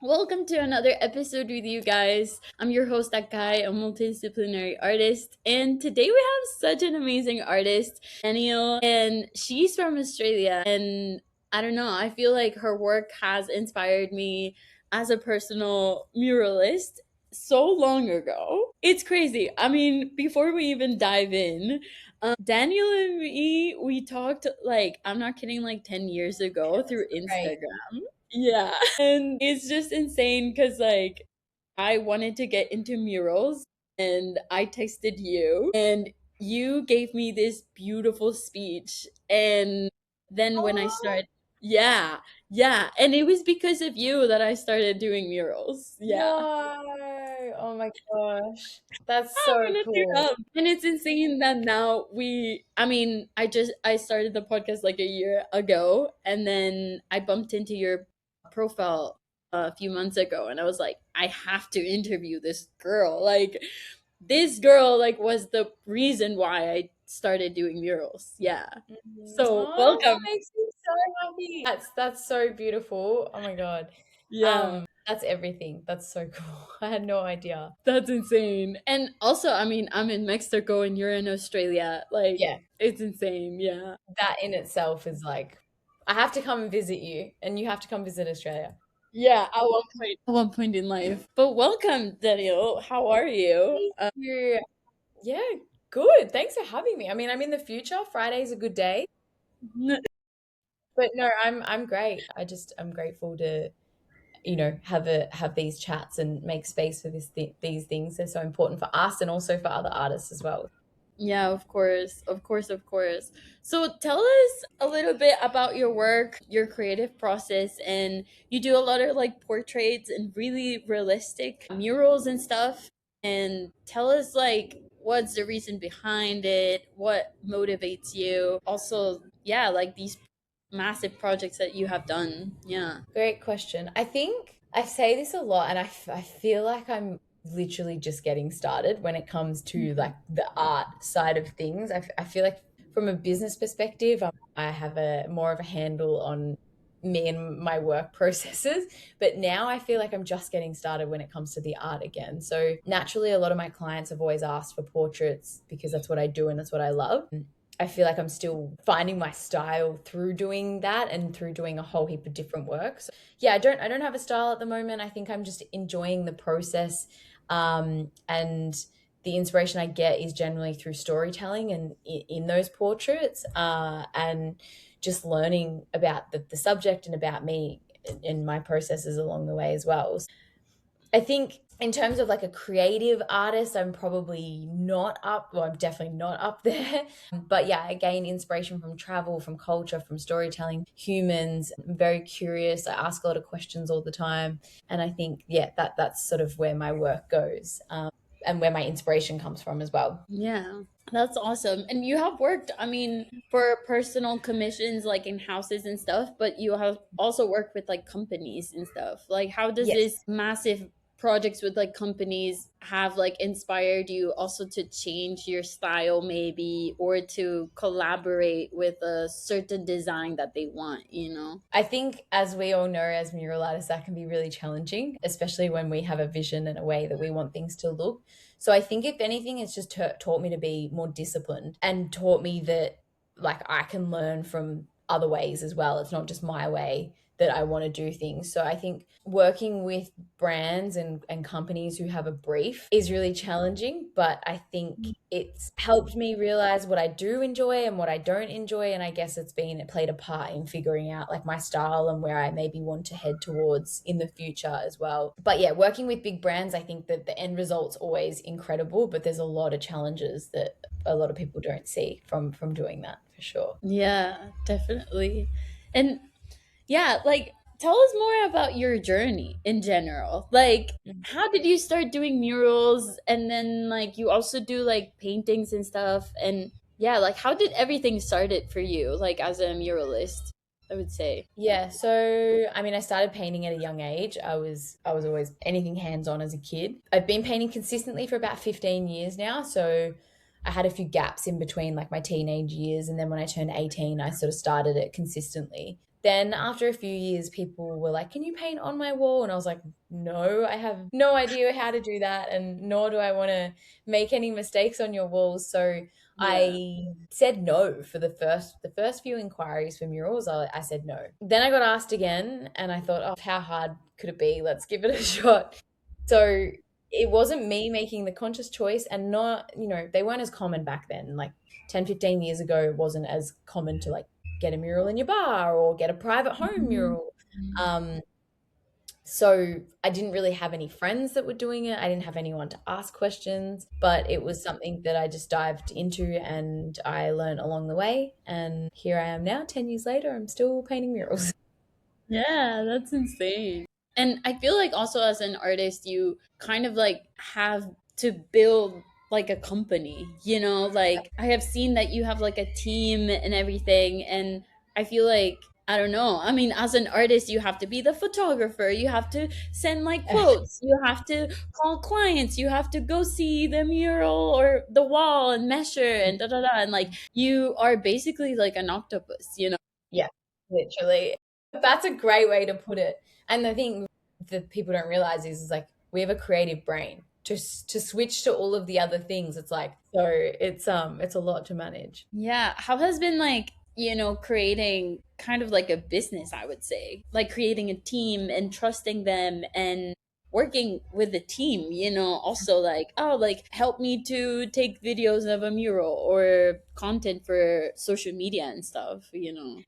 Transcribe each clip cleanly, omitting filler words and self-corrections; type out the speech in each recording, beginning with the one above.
Welcome to another episode with you guys. I'm your host, Akai, a multidisciplinary artist, and today we have such an amazing artist, Daniel, and she's from Australia. And I don't know, I feel like her work has inspired me as a personal muralist so long ago. It's crazy. I mean, before we even dive in, Daniel and me, we talked like, I'm not kidding, like 10 years ago through Right. Instagram. Yeah. And it's just insane because, like, I wanted to get into murals and I texted you, and you gave me this beautiful speech. And then when I Oh, started, yeah, yeah. And it was because of you that I started doing murals. Yeah. no. Oh my gosh. That's I'm so gonna tear cool. up. And it's insane that now I mean, I started the podcast like a year ago, and then I bumped into your profile a few months ago, and I was like, I have to interview this girl. Like, this girl like was the reason why I started doing murals. Yeah. So Oh, that welcome. makes me so happy. That's so beautiful. Oh my God. Yeah. That's everything. That's so cool. I had no idea. That's insane. And also, I mean, I'm in Mexico and you're in Australia. Like, Yeah, it's insane. Yeah. that in itself is like, I have to come and visit you, and you have to come visit Australia. Yeah, at one point in life. But welcome, Daniel. How are you? Thank you. Yeah, good. Thanks for having me. I mean, I'm in the future. Friday's a good day. But no, I'm great. I'm grateful to have these chats and make space for these things. They're so important for us and also for other artists as well. Yeah, of course. Of course, of course. So tell us a little bit about your work, your creative process, and you do a lot of like portraits and really realistic murals and stuff. And tell us like what's the reason behind it, what motivates you. Also, yeah, like these massive projects that you have done. Yeah. Great question. I think I say this a lot, and I feel like I'm literally just getting started when it comes to like the art side of things. I feel like from a business perspective, I have a more of a handle on me and my work processes, but now I feel like I'm just getting started when it comes to the art again. So naturally, a lot of my clients have always asked for portraits because that's what I do and that's what I love. I feel like I'm still finding my style through doing that and through doing a whole heap of different work. So, yeah, I don't have a style at the moment. I think I'm just enjoying the process, and the inspiration I get is generally through storytelling and in those portraits, and just learning about the subject and about me and my processes along the way as well. I think in terms of like a creative artist, I'm probably not up, well, I'm definitely not up there. But yeah, I gain inspiration from travel, from culture, from storytelling, humans. I'm very curious. I ask a lot of questions all the time. And I think, yeah, that's sort of where my work goes, and where my inspiration comes from as well. Yeah, that's awesome. And you have worked, I mean, for personal commissions like in houses and stuff, but you have also worked with like companies and stuff. Like, how does Yes. this massive projects with like companies have like inspired you also to change your style maybe or to collaborate with a certain design that they want, you know? I think, as we all know, as mural artists, that can be really challenging, especially when we have a vision and a way that we want things to look. So I think, if anything, it's just taught me to be more disciplined and taught me that, like, I can learn from other ways as well. It's not just my way that I want to do things. So I think working with brands and companies who have a brief is really challenging, but I think it's helped me realize what I do enjoy and what I don't enjoy. And I guess it played a part in figuring out like my style and where I maybe want to head towards in the future as well. But yeah, working with big brands, I think that the end result's always incredible, but there's a lot of challenges that a lot of people don't see from doing that, for sure. Yeah, definitely. And yeah, like tell us more about your journey in general. Like, how did you start doing murals and then like you also do like paintings and stuff and yeah, like how did everything started for you like as a muralist, I would say. Yeah, so I mean, I started painting at a young age. I was always anything hands-on as a kid. I've been painting consistently for about 15 years now, so I had a few gaps in between like my teenage years, and then when I turned 18, I sort of started it consistently. Then after a few years, people were like, "Can you paint on my wall?" And I was like, "No, I have no idea how to do that, and nor do I want to make any mistakes on your walls." So Yeah. I said no for the first few inquiries for murals. I said no. Then I got asked again, and I thought, "Oh, how hard could it be? Let's give it a shot." So it wasn't me making the conscious choice, and not, they weren't as common back then. Like 10, 15 years ago, it wasn't as common to like get a mural in your bar or get a private home Mhm. mural. Um, so I didn't really have any friends that were doing it. I didn't have anyone to ask questions, but it was something that I just dived into and I learned along the way. And here I am now, 10 years later, I'm still painting murals. Yeah, that's insane. And I feel like also as an artist, you kind of like have to build like a company, you know? Like I have seen that you have like a team and everything. And I feel like, I don't know. I mean, as an artist, you have to be the photographer. You have to send like quotes. You have to call clients. You have to go see the mural or the wall and measure and da da da. And like you are basically like an octopus, you know? Yeah, literally. That's a great way to put it. And the thing that people don't realize is like we have a creative brain. To switch to all of the other things, it's like so it's a lot to manage. Yeah. How has been like, creating kind of like a business, I would say, like creating a team and trusting them and working with the team, also like, oh, like help me to take videos of a mural or content for social media and stuff.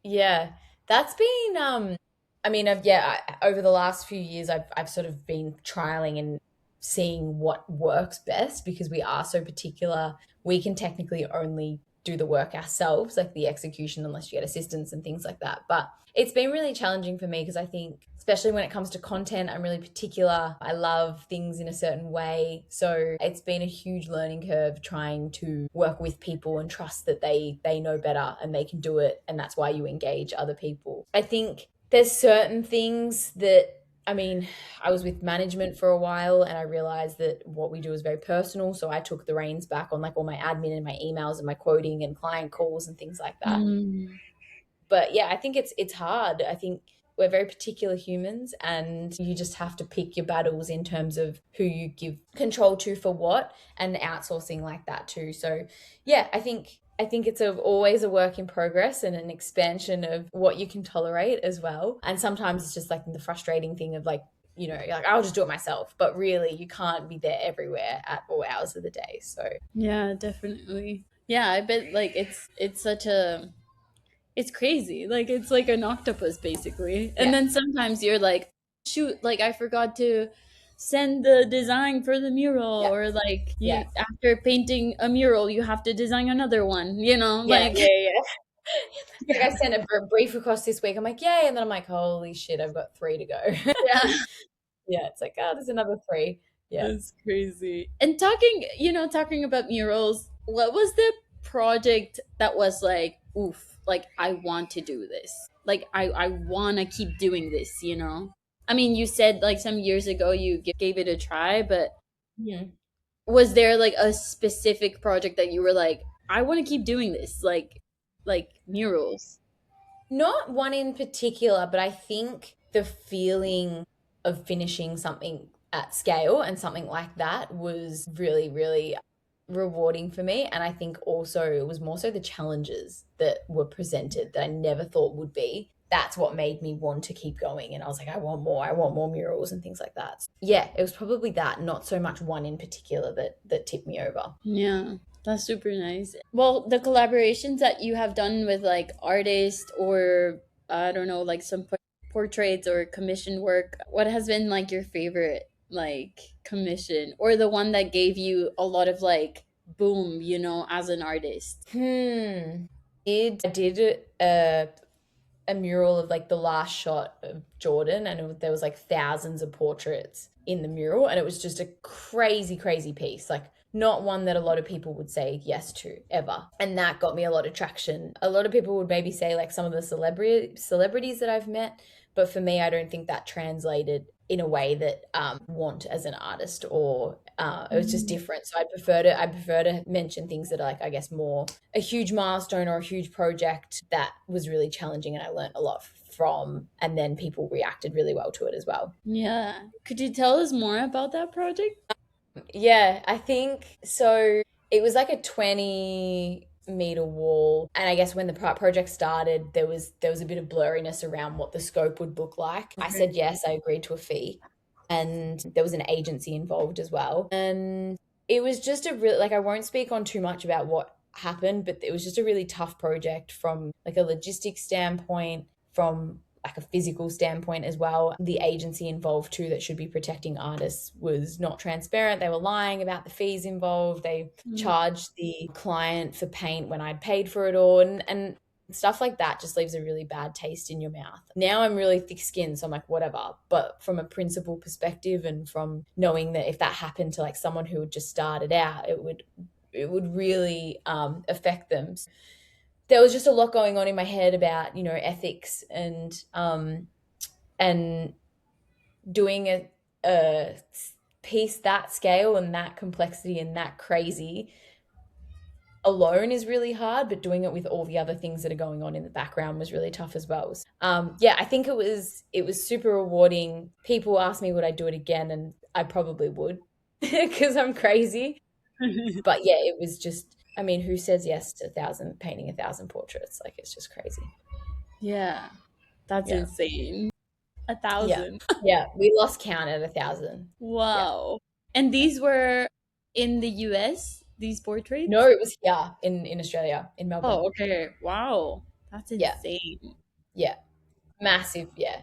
Yeah, that's been I mean, over the last few years I've sort of been trialing and seeing what works best because we are so particular. We can technically only do the work ourselves, like the execution, unless you get assistance and things like that. But it's been really challenging for me because I think, especially when it comes to content, I'm really particular. I love things in a certain way. So it's been a huge learning curve trying to work with people and trust that they know better and they can do it. And that's why you engage other people. I think there's certain things that, I mean, I was with management for a while and I realized that what we do is very personal. So I took the reins back on like all my admin and my emails and my quoting and client calls and things like that. Mm. But yeah, I think it's hard. I think we're very particular humans and you just have to pick your battles in terms of who you give control to for what, and outsourcing like that too. So yeah, I think it's always a work in progress and an expansion of what you can tolerate as well. And sometimes it's just like the frustrating thing of like, you're like, I'll just do it myself. But really, you can't be there everywhere at all hours of the day. So Yeah, definitely. Yeah, I bet like it's such a it's crazy. Like it's like an octopus basically. And yeah, then sometimes you're like, shoot, like I forgot to send the design for the mural yeah, or like yeah, you after painting a mural you have to design another one, yeah, like yeah. Like I sent a brief across this week. I'm like, yay. And then I'm like, holy shit, I've got 3 to go. yeah. Yeah, it's like, oh, there's another 3. Yeah. That's crazy. And talking about murals, what was the project that was like, oof, like I want to do this. Like I want to keep doing this. I mean, you said like some years ago you gave it a try, but Mhm. was there like a specific project that you were like, I want to keep doing this, like murals? Not one in particular, but I think the feeling of finishing something at scale and something like that was really, really rewarding for me. And I think also it was more so the challenges that were presented that I never thought would be. That's what made me want to keep going. And I was like, I want more murals and things like that. Yeah, it was probably that, not so much one in particular that tipped me over. Yeah, that's super nice. Well, the collaborations that you have done with like artists or I don't know, like some portraits or commission work, what has been like your favorite like commission or the one that gave you a lot of like boom, as an artist? I did a mural of like the last shot of Jordan, and there was like thousands of portraits in the mural, and it was just a crazy, crazy piece. Like not one that a lot of people would say yes to ever, and that got me a lot of traction. A lot of people would maybe say like some of the celebrities that I've met, but for me, I don't think that translated in a way that want as an artist, or it was just different. So I prefer to mention things that are like, I guess, more a huge milestone or a huge project that was really challenging and I learned a lot from, and then people reacted really well to it as well. Yeah. Could you tell us more about that project? Yeah, I think so. It was like a 20-meter wall, and I guess when the project started, there was a bit of blurriness around what the scope would look like. I Okay. said yes, I agreed to a fee, and there was an agency involved as well. And it was just a real, like, I won't speak on too much about what happened, but it was just a really tough project from like a logistics standpoint, from like a physical standpoint as well. The agency involved too that should be protecting artists was not transparent. They were lying about the fees involved. They Mm. charged the client for paint when I'd paid for it all. And stuff like that just leaves a really bad taste in your mouth. Now I'm really thick skinned, so I'm like, whatever. But from a principle perspective, and from knowing that if that happened to like someone who had just started out, it would really affect them. There was just a lot going on in my head about, ethics, and doing a piece that scale and that complexity and that crazy alone is really hard, but doing it with all the other things that are going on in the background was really tough as well. Yeah, I think it was super rewarding. People ask me would I do it again, and I probably would because I'm crazy. But yeah, it was just, I mean, who says yes to painting 1,000 portraits? Like, it's just crazy. Yeah. That's Yeah. insane. A Yeah. thousand. Yeah. We lost count at 1,000. Yeah. Wow. And these were in the US, these No, portraits? it was here in Australia, in Melbourne. Oh, okay. Wow. That's Yeah. insane. Yeah. Massive. Yeah.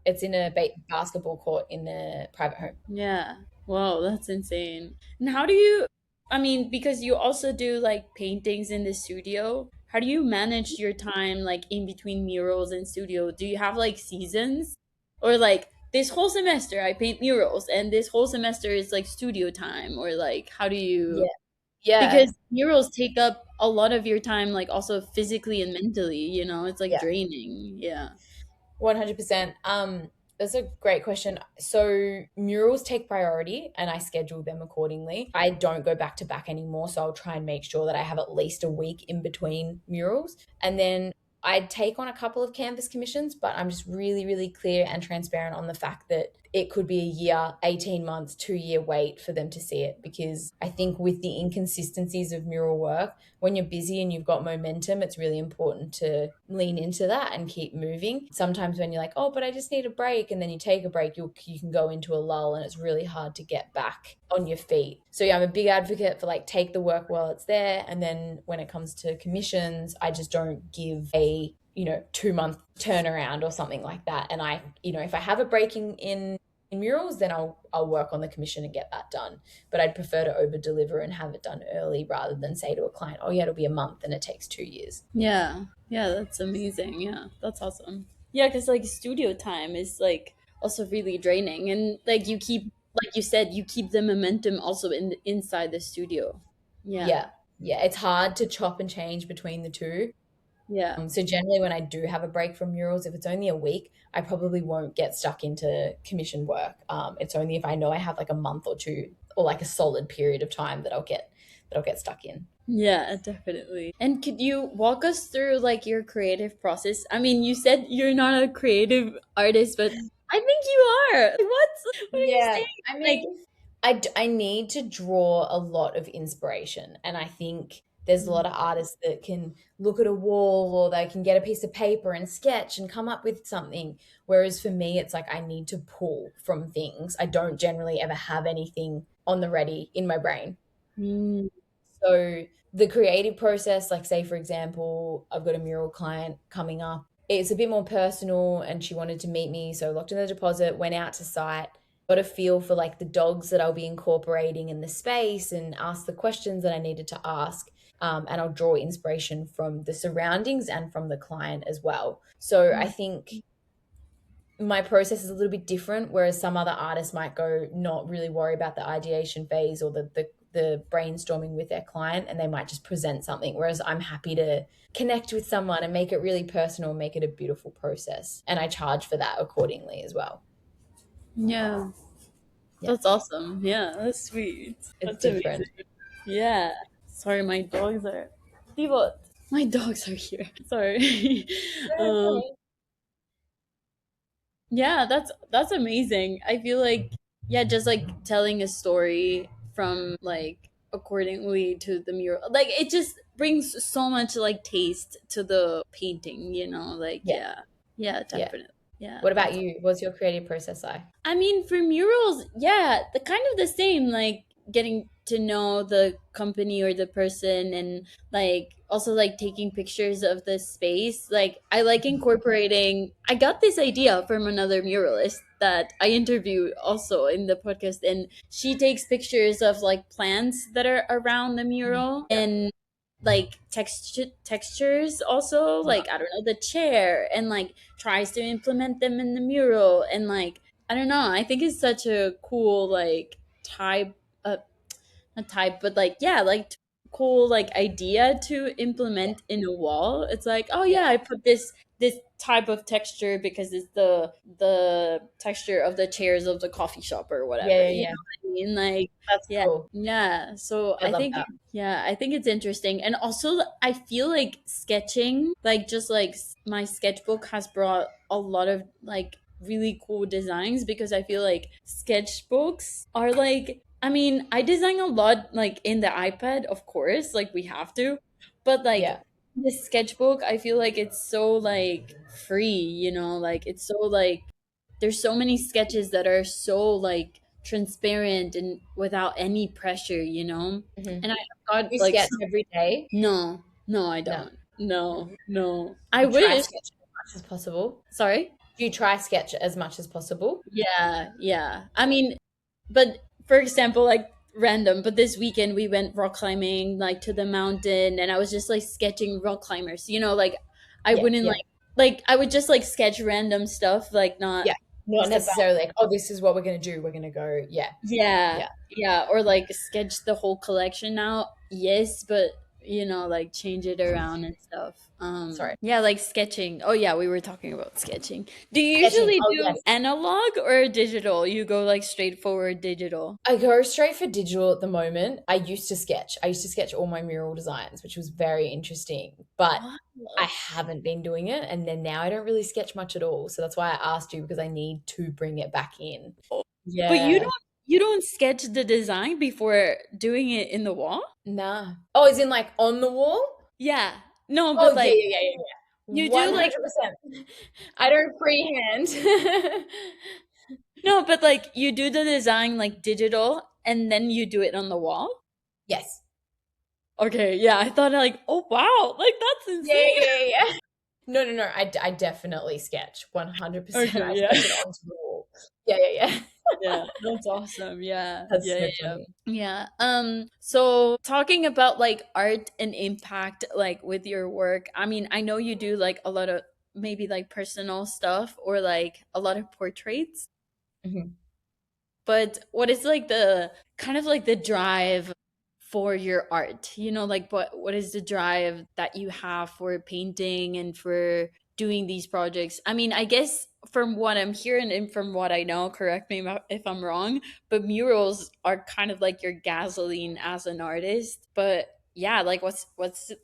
It's in a basketball court in a private home. Yeah. Wow, that's insane. And how do you, I mean, because you also do like paintings in the studio, how do you manage your time like in between murals and studio? Do you have like seasons? Or like this whole semester I paint murals and this whole semester is like studio time, or like how do you, Yeah. Yeah. because murals take up a lot of your time, like also physically and mentally, it's like Yeah. draining. Yeah. 100%. That's a great question. So murals take priority and I schedule them accordingly. I don't go back to back anymore, so I'll try and make sure that I have at least a week in between murals. And then I'd take on a couple of canvas commissions, but I'm just really, really clear and transparent on the fact that it could be a year, 18 months, 2-year wait for them to see it. Because I think with the inconsistencies of mural work, when you're busy and you've got momentum, it's really important to lean into that and keep moving. Sometimes when you're like, oh, but I just need a break, and then you take a break, you can go into a lull and it's really hard to get back on your feet. So yeah, I'm a big advocate for like take the work while it's there. And then when it comes to commissions, I just don't give a 2-month turnaround or something like that. And I, if I have a break in murals, then I'll work on the commission and get that done. But I'd prefer to over deliver and have it done early rather than say to a client, oh yeah, it'll be a month and it takes 2 years. Yeah. Yeah, that's amazing. Yeah, that's awesome. Yeah, because like studio time is like also really draining. And like you keep, like you said, you keep the momentum also inside the studio. Yeah. Yeah. Yeah. It's hard to chop and change between the two. Yeah. So generally when I do have a break from murals, if it's only a week, I probably won't get stuck into commission work. It's only if I know I have like a month or two or like a solid period of time that I'll get stuck in. Yeah, definitely. And could you walk us through like your creative process? I mean, you said you're not a creative artist, but I think you are. What are you Yeah, saying? I Like, mean, I need to draw a lot of inspiration. And I think there's a lot of artists that can look at a wall or they can get a piece of paper and sketch and come up with something. Whereas for me, it's like I need to pull from things. I don't generally ever have anything on the ready in my brain. mm, So the creative process, like say for example, I've got a mural client coming up. It's a bit more personal and she wanted to meet me, so locked in the deposit, went out to site, got a feel for like the dogs that I'll be incorporating in the space and asked the questions that I needed to ask. And I'll draw inspiration from the surroundings and from the client as well. So I think my process is a little bit different, whereas some other artists might go not really worry about the ideation phase or the brainstorming with their client, and they might just present something, whereas I'm happy to connect with someone and make it really personal, make it a beautiful process, and I charge for that accordingly as well. Yeah. Yeah, That's awesome. Yeah, that's sweet. it's That's different. amazing. Yeah. Sorry, my dogs are. Diva, my dogs are here. Sorry. um, yeah, that's amazing. I feel like yeah, just like telling a story from like accordingly to the mural. Like it just brings so much like taste to the painting, you know? Like Yeah, yeah. Yeah, yeah. definitely. Yeah, What about that's you? What's your creative process like? I mean, for murals, yeah, the kind of the same, like getting to know the company or the person and like also like taking pictures of the space. Like I like incorporating I got this idea from another muralist that I interview also in the podcast, and she takes pictures of like plants that are around the mural Yeah. and like textures also, like I don't know, the chair, and like tries to implement them in the mural. And like I don't know, I think it's such a cool like type uh, not type but like yeah, like cool like idea to Yeah. implement in a wall. It's like, oh Yeah. yeah, I put this type of texture because it's the texture of the chairs of the coffee shop or Yeah. whatever, Yeah. you know Yeah. what I mean? Like That's yeah, cool. yeah, so I I love think that. yeah, I think it's interesting. And also I feel like sketching, like just like my sketchbook has brought a lot of like really cool designs, because I feel like sketchbooks are like, I mean, I design a lot like in the iPad, of course, like we have to, but like Yeah. this sketchbook, I feel like it's so like free, you know, like it's so like there's so many sketches that are so like transparent and without any pressure, you know? Hmm. And I got You like sketch every day? no, no, I No. don't. No, no. I You try wish. sketch as much as possible. Sorry? Do you try sketch as much as possible? Yeah, yeah. I mean, but for example, like random, but this weekend we went rock climbing like to the mountain, and I was just like sketching rock climbers. You know, like I Yeah. wouldn't Yeah. like I would just like sketch random stuff, like not Yeah. Not just about necessarily like, oh, this is what we're gonna do. We're gonna go. Yeah. yeah, Yeah. yeah, or like sketch the whole collection out. Yes, but you know, like change it around and stuff. Sorry. Yeah, like sketching. Oh yeah, we were talking about sketching. Do you Sketching. usually Oh do yes. analog or digital? You go like straightforward digital. I go straight for digital at the moment. I used to sketch. I used to sketch all my mural designs, which was very interesting. But I Oh. haven't been doing it. And then now I don't really sketch much at all. So that's why I asked you because I need to bring it back in. But Yeah. you don't sketch the design before doing it in the wall? Nah. Oh, is in like on the wall? Yeah. No, Oh, but yeah, like yeah, yeah, yeah, yeah. you do like 100%. I don't freehand. no, but like you do the design like digital and then you do it on the wall? Yes. Okay, yeah, I thought like, oh wow, like that's Yeah, yeah, insane. yeah, yeah. No, no, no. I definitely sketch. 100%. Okay, I yeah. sketch it onto the wall. Yeah, yeah, yeah. Yeah, that's awesome. Yeah. That's Yeah, so yeah, yeah. funny. Yeah. So talking about like art and impact like with your work, I mean, I know you do like a lot of maybe like personal stuff or like a lot of portraits, Mhm. but what is like the kind of like the drive for your art? You know, like what is the drive that you have for painting and for doing these projects? I mean, I guess from what I'm hearing and from what I know, correct me if I'm wrong, but murals are kind of like your gasoline as an artist. But yeah, like what's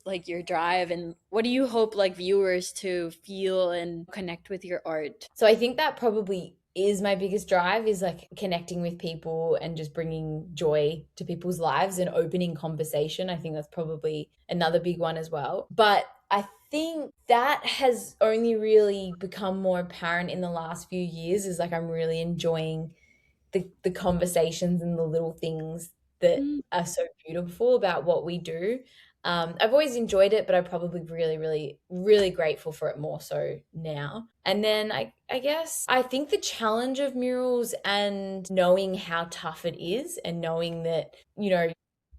like your drive, and what do you hope like viewers to feel and connect with your art? So I think that probably is my biggest drive is like connecting with people and just bringing joy to people's lives and opening conversation. I think that's probably another big one as well. But I think that has only really become more apparent in the last few years is like I'm really enjoying the conversations and the little things that Mm, are so beautiful about what we do. I've always enjoyed it, but I'm probably really, really, really grateful for it more so now. And then I guess I think the challenge of murals and knowing how tough it is and knowing that,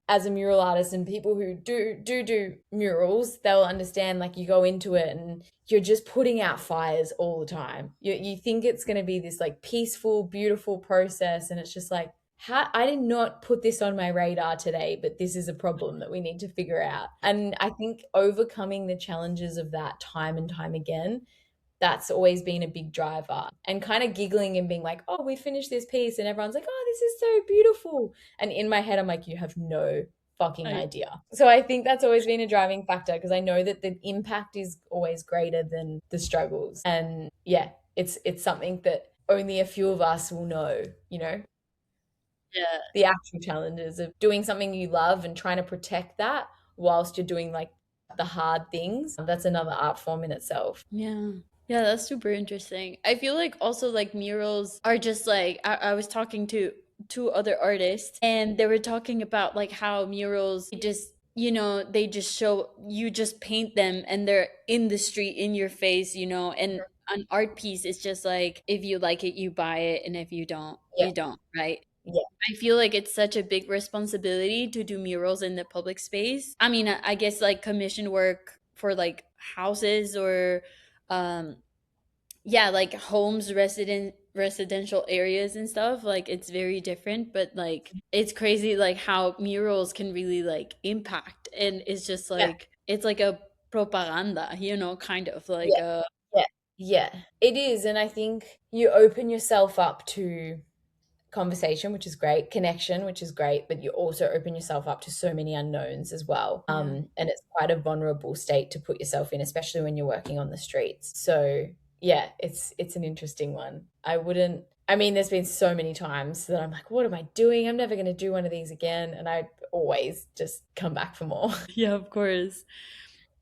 as a mural artist and people who do murals, they'll understand like you go into it and you're just putting out fires all the time. You think it's going to be this like peaceful, beautiful process, and it's just like, how I did not put this on my radar today, but this is a problem that we need to figure out. And I think overcoming the challenges of that time and time again that's always been a big driver. And kind of giggling and being like, oh, we finished this piece, and everyone's like, oh, this is so beautiful. And in my head, I'm like, you have no fucking I idea. So I think that's always been a driving factor, because I know that the impact is always greater than the struggles. And yeah, it's something that only a few of us will know, you know, yeah. the actual challenges of doing something you love and trying to protect that whilst you're doing like the hard things. That's another art form in itself. Yeah. Yeah, that's super interesting. I feel like also like murals are just like I was talking to two other artists and they were talking about like how murals just they just show you just paint them and they're in the street in your face, and an art piece is just like if you like it, you buy it, and if you don't, Yeah, you don't, right? yeah, I feel like it's such a big responsibility to do murals in the public space. I mean, I guess like commission work for like houses or um yeah, like homes, residential areas and stuff, like it's very different, but like it's crazy like how murals can really like impact, and it's just yeah, like it's like a propaganda, kind of like yeah, a yeah, yeah. It is. And I think you open yourself up to conversation, which is great, connection, which is great, but you also open yourself up to so many unknowns as well. yeah. And it's quite a vulnerable state to put yourself in, especially when you're working on the streets. So yeah, it's an interesting one. I mean, there's been so many times that I'm like, what am I doing? I'm never going to do one of these again. And I always just come back for more. Yeah, of course.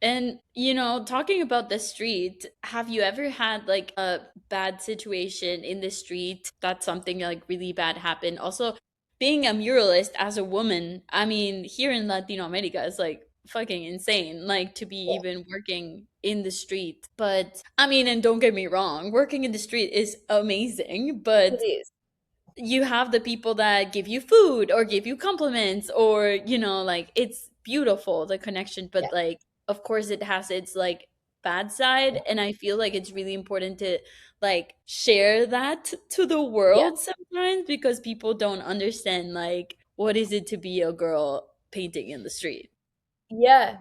And talking about the street, have you ever had like a bad situation in the street that something like really bad happened? Also, being a muralist as a woman, I mean, here in Latino America, it's like fucking insane, like to be Yeah, even working in the street. But I mean, and don't get me wrong, working in the street is amazing, it but is. you have the people that give you food or give you compliments, or like it's beautiful, the connection, but Yeah, like of course it has its like bad side, yeah, and I feel like it's really important to like share that to the yeah. world sometimes, because people don't understand like what is it to be a girl painting in the street. Yeah,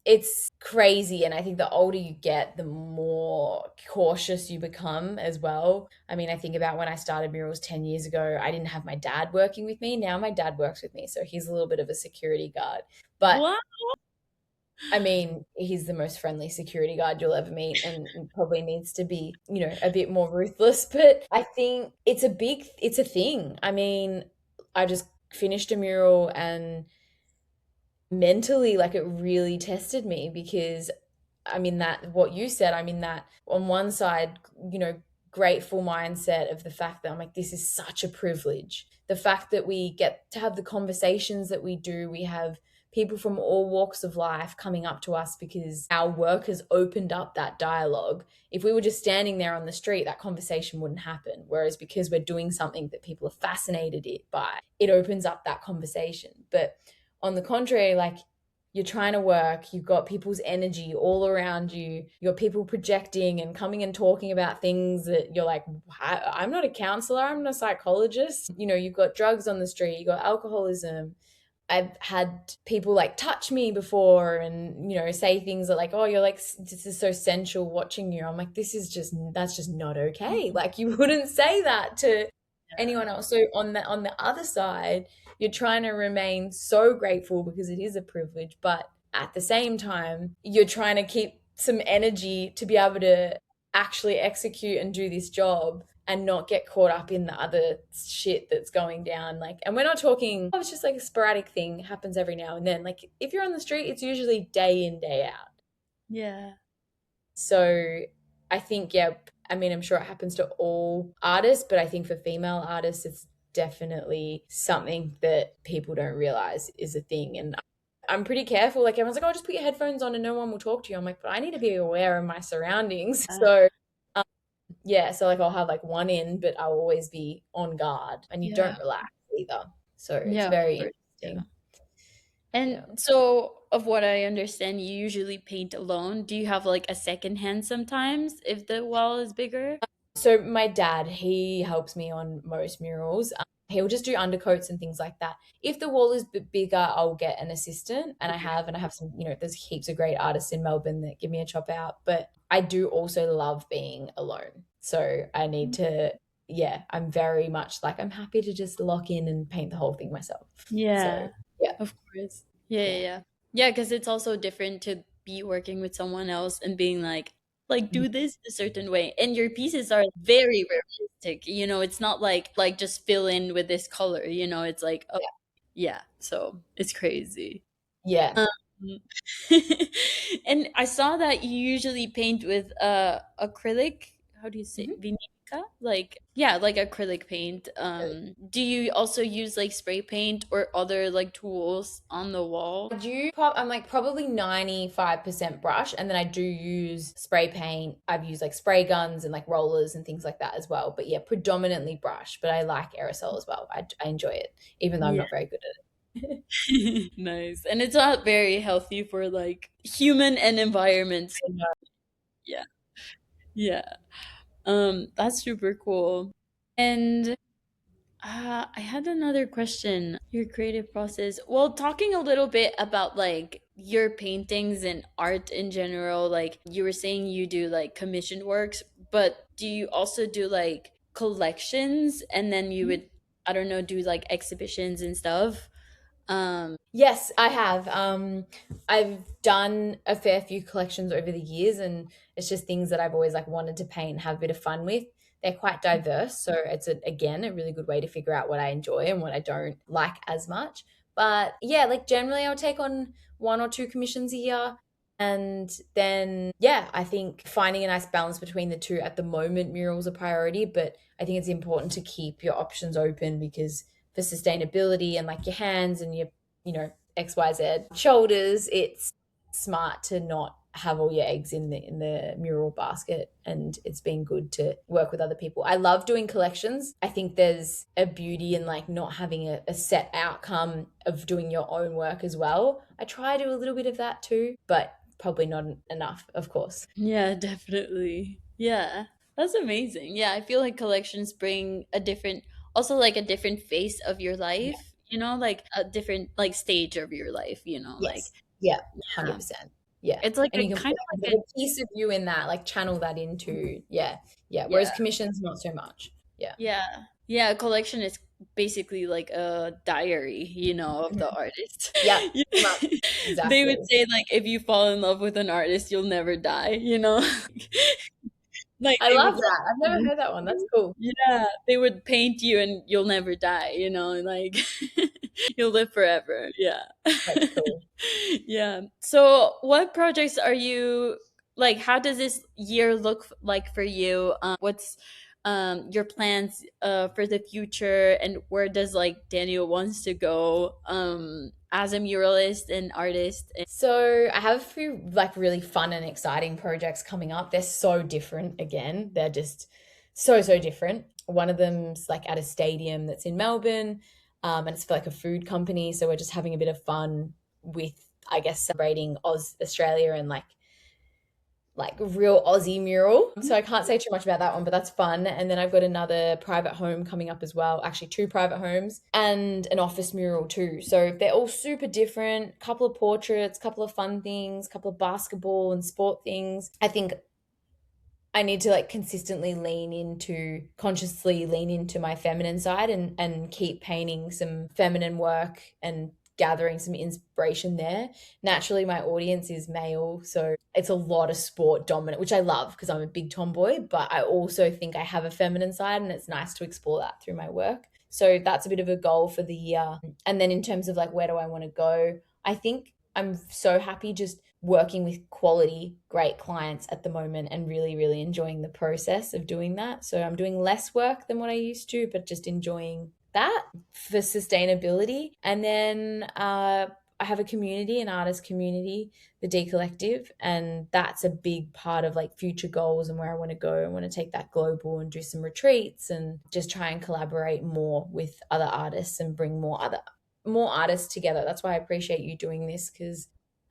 it's crazy, and I think the older you get, the more cautious you become as well. I mean, I think about when I started murals 10 years ago, I didn't have my dad working with me. Now my dad works with me, so he's a little bit of a security guard. But What? I mean, he's the most friendly security guard you'll ever meet, and probably needs to be, a bit more ruthless. But I think it's a thing. I mean, I just finished a mural, and mentally, like, it really tested me, because I'm in that, what you said, I'm in that on one side, grateful mindset of the fact that I'm like, this is such a privilege. The fact that we get to have the conversations that we do, we have people from all walks of life coming up to us because our work has opened up that dialogue. If we were just standing there on the street, that conversation wouldn't happen. Whereas because we're doing something that people are fascinated by, it opens up that conversation. But on the contrary, like, you're trying to work, you've got people's energy all around you, you've got people projecting and coming and talking about things that you're like, I'm not a counselor, I'm not a psychologist. You've got drugs on the street, you've got alcoholism. I've had people like touch me before and, say things that like, oh, you're like, this is so sensual watching you. I'm like, that's just not okay. Like, you wouldn't say that to anyone else. So on the other side, you're trying to remain so grateful because it is a privilege, but at the same time, you're trying to keep some energy to be able to actually execute and do this job and not get caught up in the other shit that's going down. Like, and we're not talking, oh, it's just like a sporadic thing, happens every now and then. Like, if you're on the street, it's usually day in, day out. Yeah. So I think, yeah, I mean, I'm sure it happens to all artists, but I think for female artists, it's definitely something that people don't realize is a thing. And I'm pretty careful. Like, everyone's like, oh, just put your headphones on and no one will talk to you. I'm like, but I need to be aware of my surroundings. So um, yeah, so like I'll have like one in, but I'll always be on guard, and you Yeah. don't relax either. So it's Yeah, of very course. Yeah. interesting. And Yeah. so, of what I understand, you usually paint alone. Do you have like a second hand sometimes if the wall is bigger? So my dad, he helps me on most murals. He'll just do undercoats and things like that. If the wall is bigger, I'll get an assistant, and I have some, there's heaps of great artists in Melbourne that give me a chop out, but I do also love being alone. So I need to, yeah, I'm very much like, I'm happy to just lock in and paint the whole thing myself. So Yeah, yeah, of course. Yeah, yeah, yeah. yeah. Yeah, because it's also different to be working with someone else and being like Mm, do this a certain way. And your pieces are very realistic. It's not like just fill in with this color, it's like, oh, yeah. yeah. So it's crazy. Yeah. Um, and I saw that you usually paint with acrylic. How do you say Mhm. vinica? Like, yeah, like acrylic paint. Do you also use like spray paint or other like tools on the wall? I'm like probably 95% brush, and then I do use spray paint. I've used like spray guns and like rollers and things like that as well. But yeah, predominantly brush, but I like aerosol as well. I enjoy it, even though I'm Yeah. not very good at it. Nice. And it's not very healthy for like human and environment. So No. yeah. Yeah. That's super cool. And I had another question. Your creative process. Well, talking a little bit about like your paintings and art in general, like you were saying you do like commissioned works, but do you also do like collections and then you would, I don't know, do like exhibitions and stuff? Yes, I have. I've done a fair few collections over the years, and it's just things that I've always like wanted to paint and have a bit of fun with. They're quite diverse, so it's again a really good way to figure out what I enjoy and what I don't like as much. But yeah, like generally I'll take on one or two commissions a year. And then, yeah, I think finding a nice balance between the two. At the moment, murals are priority, but I think it's important to keep your options open, because for sustainability and like your hands and your, XYZ shoulders, it's smart to not have all your eggs in the mural basket, and it's been good to work with other people. I love doing collections. I think there's a beauty in like not having a set outcome of doing your own work as well. I try to do a little bit of that too, but probably not enough, of course. Yeah, definitely. Yeah. That's amazing. Yeah, I feel like collections bring a different, also like a different face of your Yeah. life, like a different like stage of your life, like Yes. Yeah. yeah. 100%. Yeah. It's like And a you can kind put of like a a piece of you in that, like channel that into, yeah. Yeah. Whereas yeah. commissions, not so much. Yeah. Yeah. Yeah, a collection is basically like a diary, of the Mhm. artist. Yeah. Yeah. Pretty much. They would Exactly. say like if you fall in love with an artist, you'll never die. Like I they would love like that. I've never paint heard that one. That's you. cool. Yeah, they would paint you and you'll never die, and like you'll live forever. Yeah. That's cool. Yeah. So, what projects are you like how does this year look like for you? What's your plans for the future, and where does like Daniel wants to go as a muralist and artist? So I have a few like really fun and exciting projects coming up. They're so different again. They're just so, so different. One of them's like at a stadium that's in Melbourne, and it's for like a food company. So we're just having a bit of fun with, I guess, celebrating Australia and like real Aussie mural. So I can't say too much about that one, but that's fun. And then I've got another private home coming up as well. Actually, two private homes and an office mural too. So they're all super different. Couple of portraits, couple of fun things, couple of basketball and sport things. I think I need to like consciously lean into my feminine side, and keep painting some feminine work and gathering some inspiration there. Naturally, my audience is male, so it's a lot of sport dominant, which I love because I'm a big tomboy, but I also think I have a feminine side, and it's nice to explore that through my work. So that's a bit of a goal for the year. And then in terms of like where do I want to go, I think I'm so happy just working with quality, great clients at the moment, and really, really enjoying the process of doing that. So I'm doing less work than what I used to, but just enjoying that for sustainability. And then I have a community, an artist community, the D Collective, and that's a big part of like future goals and where I want to go. I want to take that global and do some retreats and just try and collaborate more with other artists and bring more artists together. That's why I appreciate you doing this, because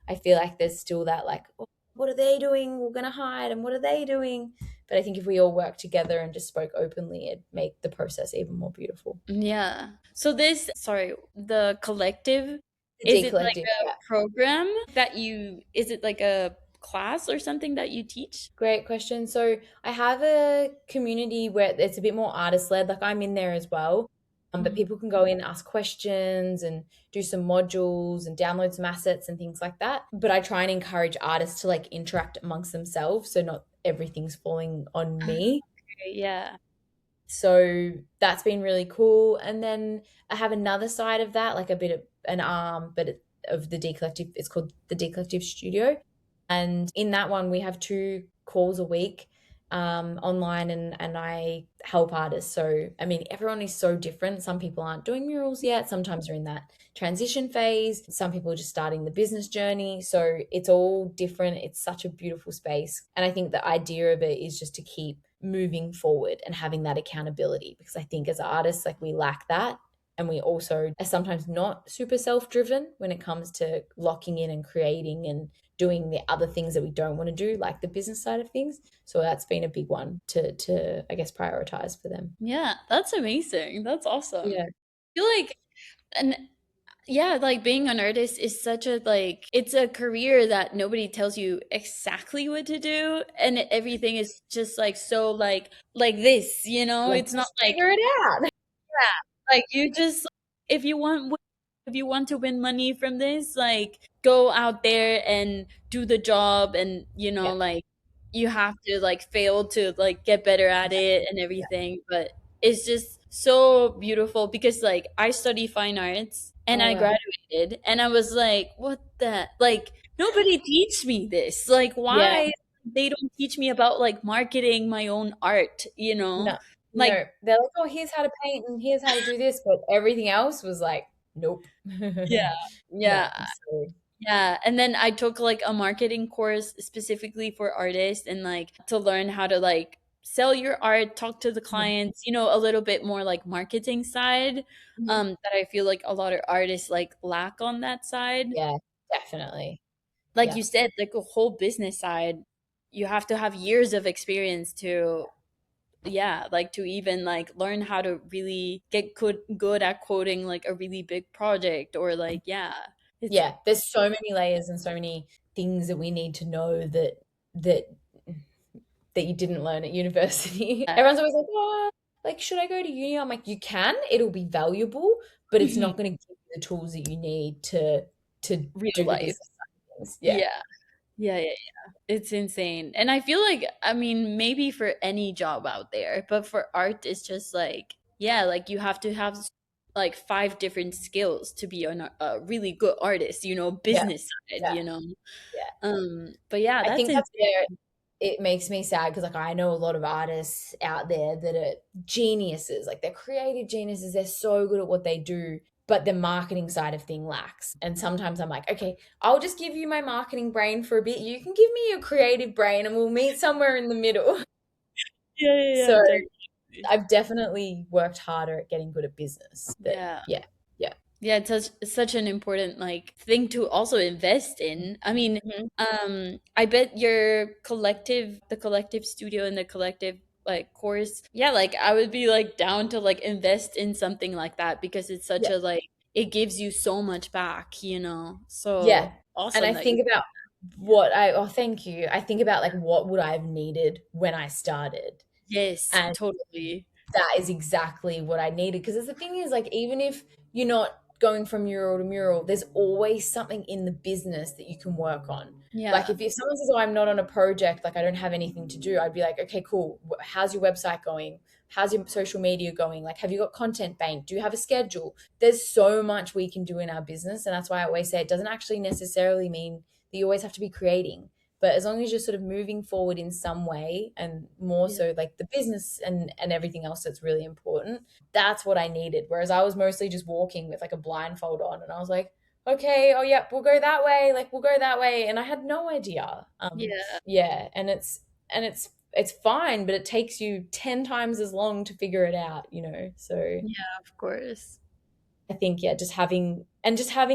I feel like there's still that like, oh, what are they doing? We're gonna hide, and what are they doing? But I think if we all work together and just spoke openly, it'd make the process even more beautiful. Yeah. So this, sorry, the collective, The is it like decollective, a yeah. program that you, is it like a class or something that you teach? Great question. So I have a community where it's a bit more artist led. Like I'm in there as well. But Mhm. people can go in, ask questions and do some modules and download some assets and things like that. But I try and encourage artists to like interact amongst themselves. So not everything's falling on me. Okay, yeah. So that's been really cool. And then I have another side of that, like a bit of an arm, of the decollective. It's called the Decollective Studio. And in that one, we have 2 calls a week online, and I help artists. So, I mean, everyone is so different. Some people aren't doing murals yet. Sometimes they're in that transition phase. Some people are just starting the business journey. So it's all different. It's such a beautiful space. And I think the idea of it is just to keep moving forward and having that accountability, because I think as artists, like we lack that. And we also are sometimes not super self-driven when it comes to locking in and creating and doing the other things that we don't want to do, like the business side of things. So that's been a big one to I guess prioritize for them. Yeah, that's amazing. That's awesome. Yeah. I feel like, and yeah, like being an artist is such a like, it's a career that nobody tells you exactly what to do, and everything is just like so like this, you know? Like It's not just like, figure it out. yeah, like you just, if you want if you want to win money from this, like go out there and do the job, and you know, Yeah. like you have to like fail to like get better at it and Yeah. everything, but it's just so beautiful because like I study fine arts and Oh I wow. graduated and I was like, what the, like nobody teach me this. Like Yeah. why they don't teach me about like marketing my own art, you know? No. Like No. They're like, oh, here's how to paint and here's how to do this, but everything else was like, nope. yeah. Yeah. Yeah. So Yeah, and then I took like a marketing course specifically for artists and like to learn how to like sell your art, talk to the mhm. clients, you know, a little bit more like marketing side Mhm. that I feel like a lot of artists like lack on that side. Yeah, definitely. Like Yeah. you said, like a whole business side, you have to have years of experience to, yeah, like to even like learn how to really get good at quoting like a really big project or like, yeah, it's, Yeah, there's so many layers and so many things that we need to know that that you didn't learn at university. Everyone's always like, "Oh, like should I go to uni?" I'm like, "You can. It'll be valuable, but it's not going to give you the tools that you need to real do the life. business side of things." Yeah. Yeah. Yeah, yeah, yeah. It's insane. And I feel like, I mean, maybe for any job out there, but for art, it's just like, yeah, like you have to have like 5 different skills to be a really good artist, you know, Yeah. business side, Yeah. you know. Yeah. But yeah, I that's think insane. that's where it makes me sad, because like I know a lot of artists out there that are geniuses, like they're creative geniuses, they're so good at what they do, but the marketing side of thing lacks. And sometimes I'm like, okay, I'll just give you my marketing brain for a bit, you can give me your creative brain and we'll meet somewhere in the middle. Yeah, yeah, yeah, So totally. I've definitely worked harder at getting good at business, but Yeah. yeah. Yeah. Yeah, it's such an important like thing to also invest in. I mean, Mhm. I bet your collective, the collective studio and the collective like course, yeah, like I would be like down to like invest in something like that because it's such Yeah. a like it gives you so much back, you know. Yeah. So And I awesome that you, think about oh, thank you. I think about like what would I have needed when I started. yes, And totally. that is exactly what I needed. Because the thing is, like, even if you're not going from mural to mural, there's always something in the business that you can work on. Like, Yeah. if someone says, "Oh, I'm not on a project, like, I don't have anything to do," I'd be like, "Okay, cool. How's your website going? How's your social media going? Like, have you got content banked? Do you have a schedule?" There's so much we can do in our business. And that's why I always say it doesn't actually necessarily mean that you always have to be creating. But as long as you're sort of moving forward in some way, and more Yeah. so like the business and everything else that's really important, that's what I needed. Whereas I was mostly just walking with like a blindfold on, and I was like, okay, oh yeah, we'll go that way, like we'll go that way, and I had no idea. Yeah. Yeah, and it's fine, but it takes you 10 times as long to figure it out, so Yeah, of course. I think, yeah, just having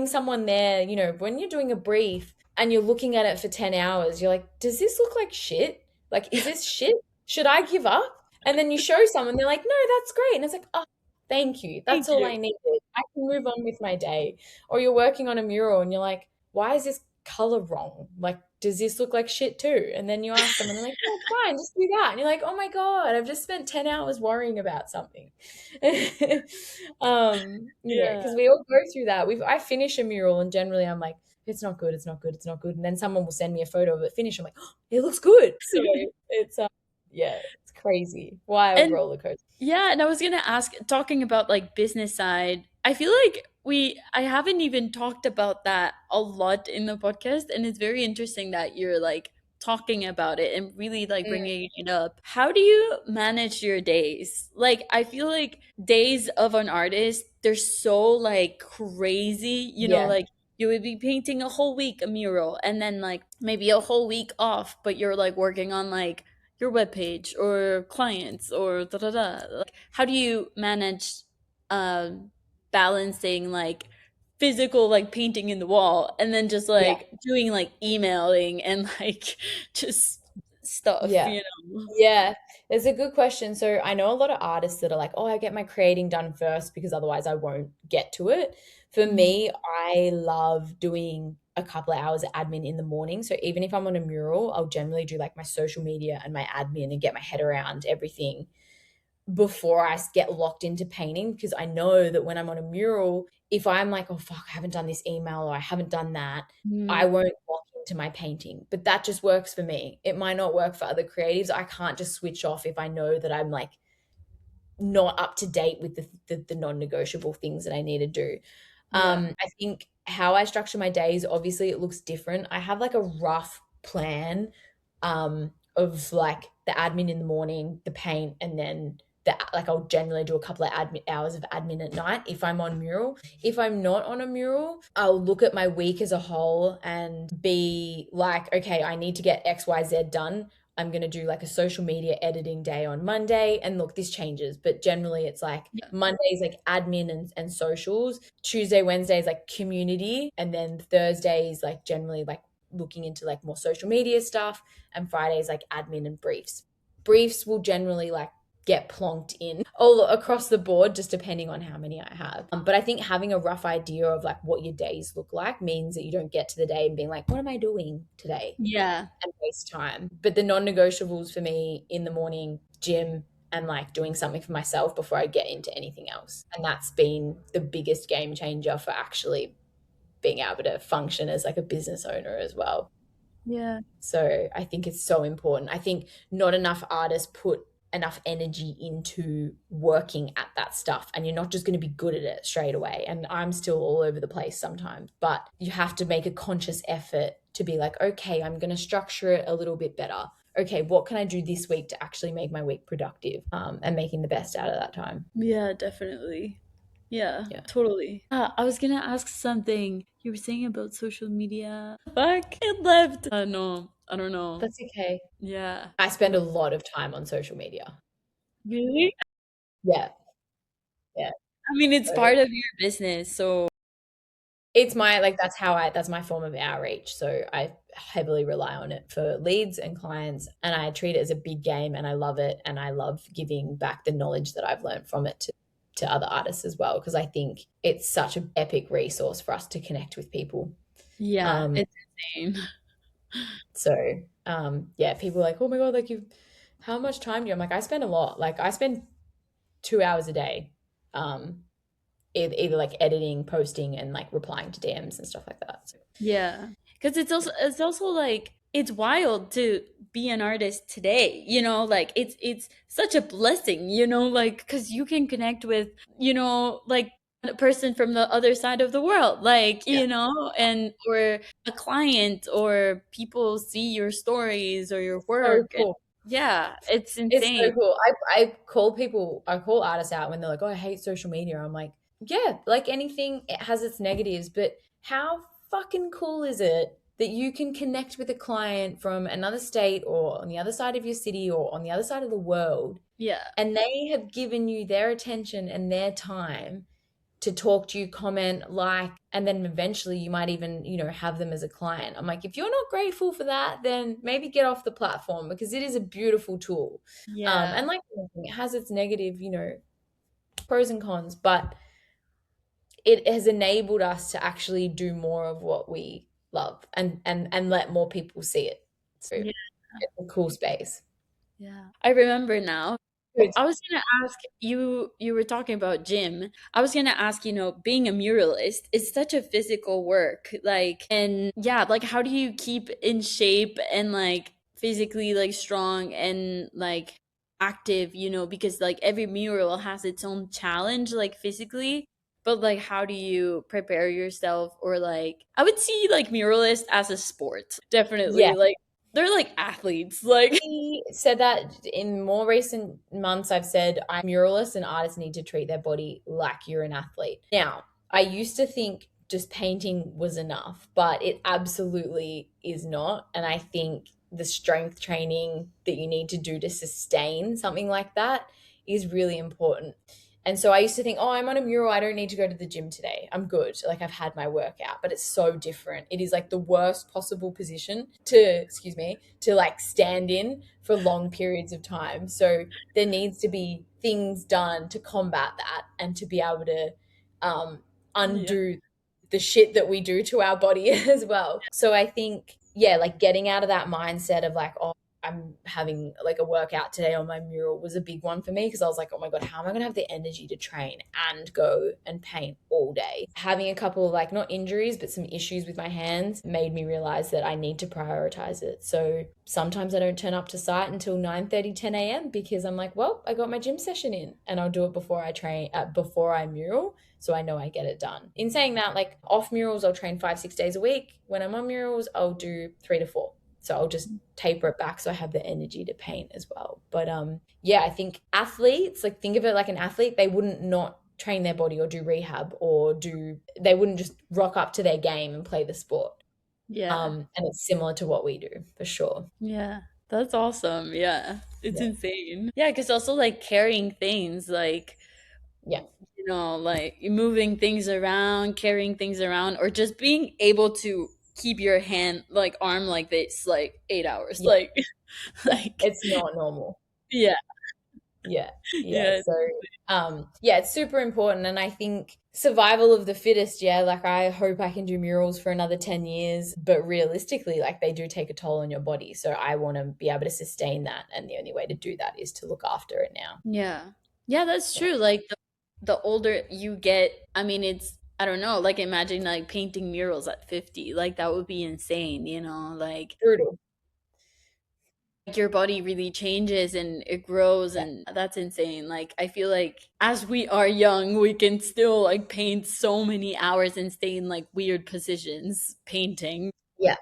someone there, when you're doing a brief and you're looking at it for 10 hours, you're like, does this look like shit? Like, is this shit? should I give up? And then you show someone, they're like, no, that's great. And it's like, oh, thank you. Thank That's all you. I needed. I can move on with my day. Or you're working on a mural and you're like, why is this color wrong? Like, does this look like shit too? And then you ask them and they're like, yeah, it's fine, just do that. And you're like, oh my God, I've just spent 10 hours worrying about something. Yeah. Because we all go through that. I finish a mural and generally I'm like, it's not good, it's not good, it's not good. And then someone will send me a photo of it finished. I'm like, oh, it looks good. So it's yeah, it's crazy. Wild And roller coaster. yeah, and I was gonna ask, talking about like business side, I feel like I haven't even talked about that a lot in the podcast, and it's very interesting that you're like talking about it and really like Mm, bringing it up. How do you manage your days? Like, I feel like days of an artist, they're so like crazy, yeah, like you would be painting a whole week a mural and then like maybe a whole week off, but you're like working on like your webpage or clients or da da da. Like, how do you manage um balancing like physical like painting in the wall and then just yeah, like doing like emailing and like just stuff, yeah. Yeah, it's a good question. So I know a lot of artists that are like, oh, I get my creating done first because otherwise I won't get to it. For Mhm. me, I love doing a couple of hours of admin in the morning. So even if I'm on a mural, I'll generally do like my social media and my admin and get my head around everything before I get locked into painting because I know that when I'm on a mural, if I'm like, oh fuck, I haven't done this email or I haven't done that, I Mm, won't lock into my painting. But that just works for me. It might not work for other creatives. I can't just switch off if I know that I'm like not up to date with the non-negotiable things that I need to do. yeah. I think how I structure my days, obviously it looks different. I have like a rough plan of like the admin in the morning, the paint, and then like I'll generally do a couple of admin hours of admin at night if I'm on mural. If I'm not on a mural, I'll look at my week as a whole and be like, okay, I need to get XYZ done. I'm going to do like a social media editing day on Monday. And look, this changes, but generally it's like Yeah. Monday's like admin and socials, Tuesday, Wednesday is like community, and then Thursdays like generally like looking into like more social media stuff, and Fridays like admin and briefs. Briefs will generally like get plonked in all across the board, just depending on how many I have. But I think having a rough idea of like what your days look like means that you don't get to the day and being like, what am I doing today? Yeah. And waste time. But the non-negotiables for me in the morning, gym and like doing something for myself before I get into anything else. And that's been the biggest game changer for actually being able to function as like a business owner as well. Yeah. So I think it's so important. I think not enough artists put enough energy into working at that stuff, and you're not just going to be good at it straight away. And I'm still all over the place sometimes, but you have to make a conscious effort to be like, okay, I'm going to structure it a little bit better. Okay, what can I do this week to actually make my week productive, and making the best out of that time? Yeah, definitely. Yeah, Yeah, totally. I was gonna ask something. You were saying about social media. Fuck, it left. No, I don't know. that's okay. Yeah. I spend a lot of time on social media. Really? Yeah, yeah. I mean, it's So part of your business, so it's my like that's my form of outreach. So I heavily rely on it for leads and clients, and I treat it as a big game, and I love it, and I love giving back the knowledge that I've learned from it to other artists as well, because I think it's such an epic resource for us to connect with people. yeah, Um it's insane. so yeah, people are like, oh my God, like you, how much time do you? I'm like, I spend a lot. Like I spend 2 hours a day, um either like editing, posting, and like replying to DMs and stuff like that. So Yeah. Because it's also like it's wild to be an artist today, like it's such a blessing, like because you can connect with, like a person from the other side of the world, like, yeah, and or a client or people see your stories or your so work and cool. yeah, it's It's insane. so cool. I call artists out when they're like, "Oh, I hate social media." I'm like, "Yeah, like anything, it has its negatives, but how fucking cool is it that you can connect with a client from another state or on the other side of your city or on the other side of the world, Yeah. and they have given you their attention and their time to talk to you, comment, like, and then eventually you might even, have them as a client. I'm like, if you're not grateful for that, then maybe get off the platform, because it is a beautiful tool. Yeah. And like anything, it has its negative, pros and cons, but it has enabled us to actually do more of what we love, and let more people see it. So Yeah. it's a cool space. Yeah. I remember now. Good. I was gonna ask you, you were talking about gym. I was gonna ask, being a muralist is such a physical work. Like, and yeah, like how do you keep in shape and like physically like strong and like active, because like every mural has its own challenge, like physically. But like how do you prepare yourself, or like I would see like muralist as a sport. Yeah. Definitely. Like they're like athletes. Like He said that in more recent months. I've said I'm muralist and artists need to treat their body like you're an athlete. Now, I used to think just painting was enough, but it absolutely is not. And I think the strength training that you need to do to sustain something like that is really important. And so I used to think, oh, I'm on a mural. I don't need to go to the gym today. I'm good. Like I've had my workout, but it's so different. It is like the worst possible position to like stand in for long periods of time. So there needs to be things done to combat that and to be able to yeah. undo the shit that we do to our body as well. So I think, yeah, like getting out of that mindset of like, oh, I'm having like a workout today on my mural was a big one for me, because I was like, oh my God, how am I going to have the energy to train and go and paint all day? Having a couple of like, not injuries, but some issues with my hands made me realize that I need to prioritize it. So sometimes I don't turn up to site until 9:30, 10 a.m. because I'm like, well, I got my gym session in, and I'll do it before I train, before I mural. So I know I get it done. In saying that, like off murals, I'll train 5-6 days a week. When I'm on murals, I'll do 3 to 4. So I'll just taper it back so I have the energy to paint as well. But yeah, I think athletes, like think of it like an athlete, they wouldn't not train their body or do rehab they wouldn't just rock up to their game and play the sport. Yeah. And it's similar to what we do for sure. Yeah. That's awesome. Yeah. It's Yeah. insane. Yeah, because also like carrying things, like, Yeah. like moving things around, carrying things around, or just being able to keep your hand, like arm like this, like 8 hours. Yeah. Like, like, It's not normal. yeah. Yeah. Yeah. Yeah. So yeah, it's super important. And I think survival of the fittest, yeah, like I hope I can do murals for another 10 years, but realistically, like they do take a toll on your body. So I want to be able to sustain that. And the only way to do that is to look after it now. Yeah. Yeah, that's true. Like the older you get, I mean, I don't know, like imagine like painting murals at 50. Like that would be insane, like Brutal. your body really changes and it grows, Yeah. and that's insane. Like I feel like as we are young, we can still like paint so many hours and stay in like weird positions painting. Yeah.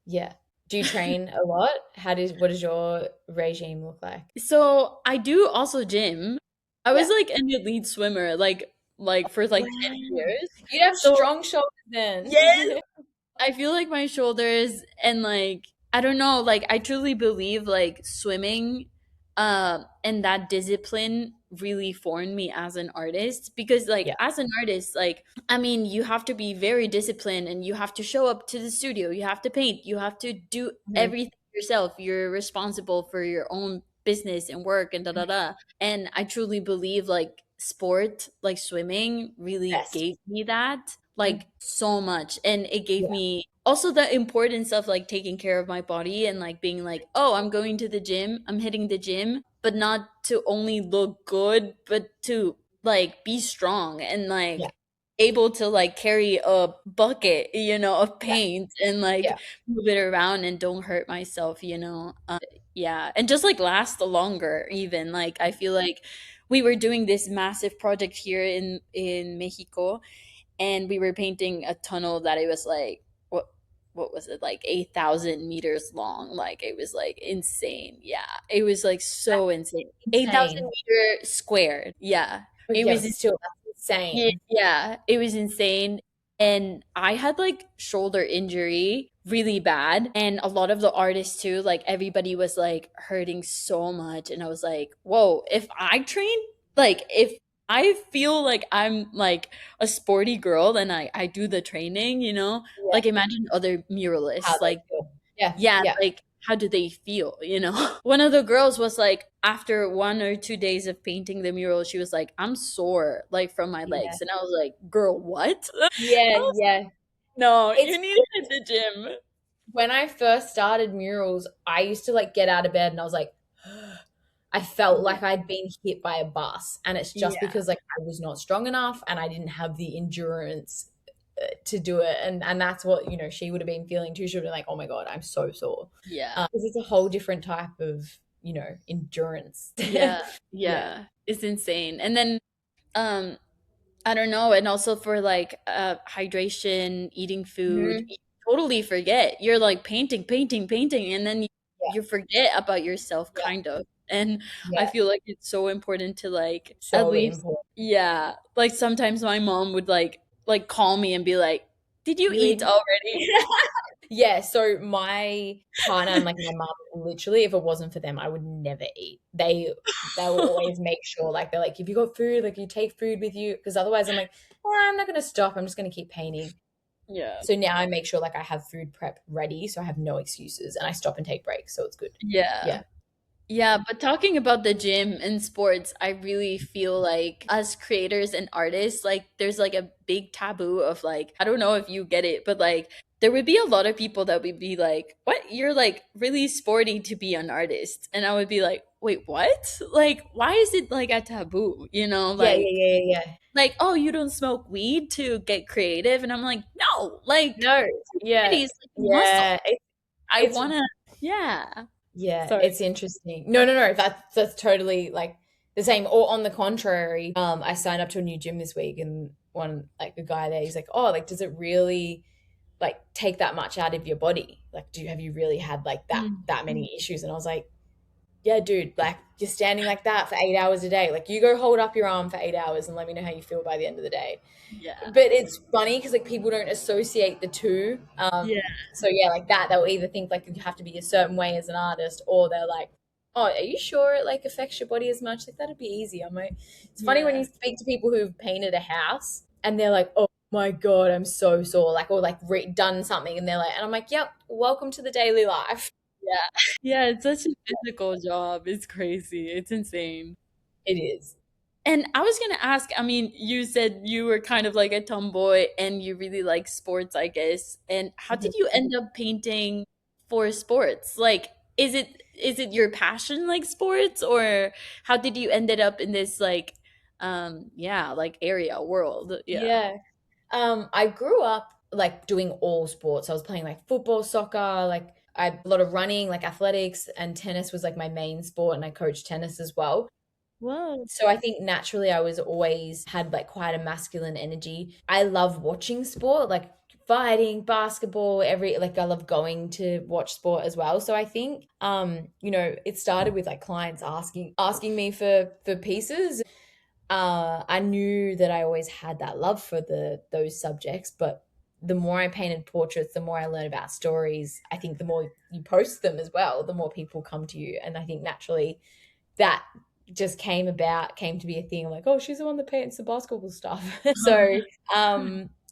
Yeah. Do you train a lot? What does your regime look like? So I do also gym. I Yeah. was like an elite swimmer, like for like 10 Wow. years. You'd have So strong shoulders then. yes, I feel like my shoulders and like I don't know, like I truly believe like swimming and that discipline really formed me as an artist, because like Yeah. as an artist, like I mean, you have to be very disciplined and you have to show up to the studio, you have to paint, you have to do Mhm. everything yourself. You're responsible for your own business and work and da da da. And I truly believe like sport, like swimming, really Best. gave me that Mhm. like so much. And it gave Yeah. me also the importance of like taking care of my body and like being like, oh, I'm going to the gym, I'm hitting the gym, but not to only look good, but to like be strong and Yeah. like able to like carry a bucket, of Yeah. paint and like Yeah. move it around and don't hurt myself, yeah, and just like last longer. Even like I feel like we were doing this massive project here in Mexico, and we were painting a tunnel that it was like what was it, like 8,000 meters long. Like it was like insane. Yeah, it was like so insane. 8,000 Insane. meter squared. Yeah, But it yeah, was but still, that's yeah, insane. yeah, it was insane. And I had like shoulder injury really bad. And a lot of the artists too, like everybody was like hurting so much. And I was like, whoa, if I train, like if I feel like I'm like a sporty girl and I do the training, you know? Yeah. Like imagine other How muralists, they like feel. Yeah. yeah, Yeah. like how do they feel, you know? One of the girls was like after 1 or 2 days of painting the mural, she was like, I'm sore like from my Yeah. legs. And I was like, girl, what? I Yeah. was Yeah. no, It's you need to hit the gym. when I first started murals, I used to like get out of bed and I was like, I felt Yeah. like I'd been hit by a bus. And it's just Yeah. because like I was not strong enough and I didn't have the endurance to do it. And that's what, she would have been feeling too. She would have been like, oh my God, I'm so sore. Yeah. Because it's a whole different type of, endurance. Yeah. Yeah. Yeah. It's insane. And then um I don't know, and also for like hydration, eating food, Mhm. you totally forget. You're like painting, painting, painting, and then Yeah. you forget about yourself Yeah. kind of. And I Yeah. feel like it's so important to like at So least important. yeah, like sometimes my mom would like call me and be like, "Did you You eat eat? already?" Yeah, so my partner and like my mum, literally, if it wasn't for them, I would never eat. They will always make sure, like they're like, if you got food, like you take food with you, because otherwise I'm like, well, I'm not gonna stop. I'm just gonna keep painting. Yeah. So now I make sure like I have food prep ready, so I have no excuses, and I stop and take breaks, so it's good. Yeah. Yeah. Yeah, but talking about the gym and sports, I really feel like as creators and artists, like there's like a big taboo of like, I don't know if you get it, but like there would be a lot of people that would be like, "What? You're like really sporty to be an artist." And I would be like, "Wait, what? Like why is it like a taboo?" You know, Yeah, yeah, yeah, yeah, yeah. oh, you don't smoke weed to get creative, and I'm like, "No, like No, yeah, it's like muscle. yeah. I It's want to yeah." Yeah, Sorry. it's interesting. No, no, no. That's totally like the same. Or on the contrary, I signed up to a new gym this week, and one like the guy there, he's like, "Oh, like, does it really like take that much out of your body? Like, have you really had like that many issues?" And I was like, yeah, dude, like you're standing like that for 8 hours a day. Like, you go hold up your arm for 8 hours and let me know how you feel by the end of the day. Yeah. But it's funny because like people don't associate the two. Yeah. So yeah, like that, they'll either think like you have to be a certain way as an artist, or they're like, "Oh, are you sure it like affects your body as much? Like that'd be easy." I'm like, it's funny when Yeah. you speak to people who've painted a house and they're like, "Oh my God, I'm so sore," like, or like done something, and they're like, and I'm like, "Yep, welcome to the daily life." Yeah. Yeah, it's such a physical job. It's crazy. It's insane. It is. And I was gonna ask, I mean, you said you were kind of like a tomboy and you really like sports, I guess. And how Mhm. did you end up painting for sports? Like, is it your passion like sports, or how did you ended up in this like yeah, like area world? Yeah. Yeah. I grew up like doing all sports. I was playing like football, soccer, like I had a lot of running, like athletics, and tennis was like my main sport, and I coached tennis as well. Whoa. So I think naturally I was always had like quite a masculine energy. I love watching sport, like fighting, basketball, every like I love going to watch sport as well. So I think it started with like clients asking me for pieces. I knew that I always had that love for those subjects, but the more I painted portraits, the more I learned about stories. I think the more you post them as well, the more people come to you, and I think naturally that just came to be a thing. Like, oh, she's the one that paints the basketball stuff. So,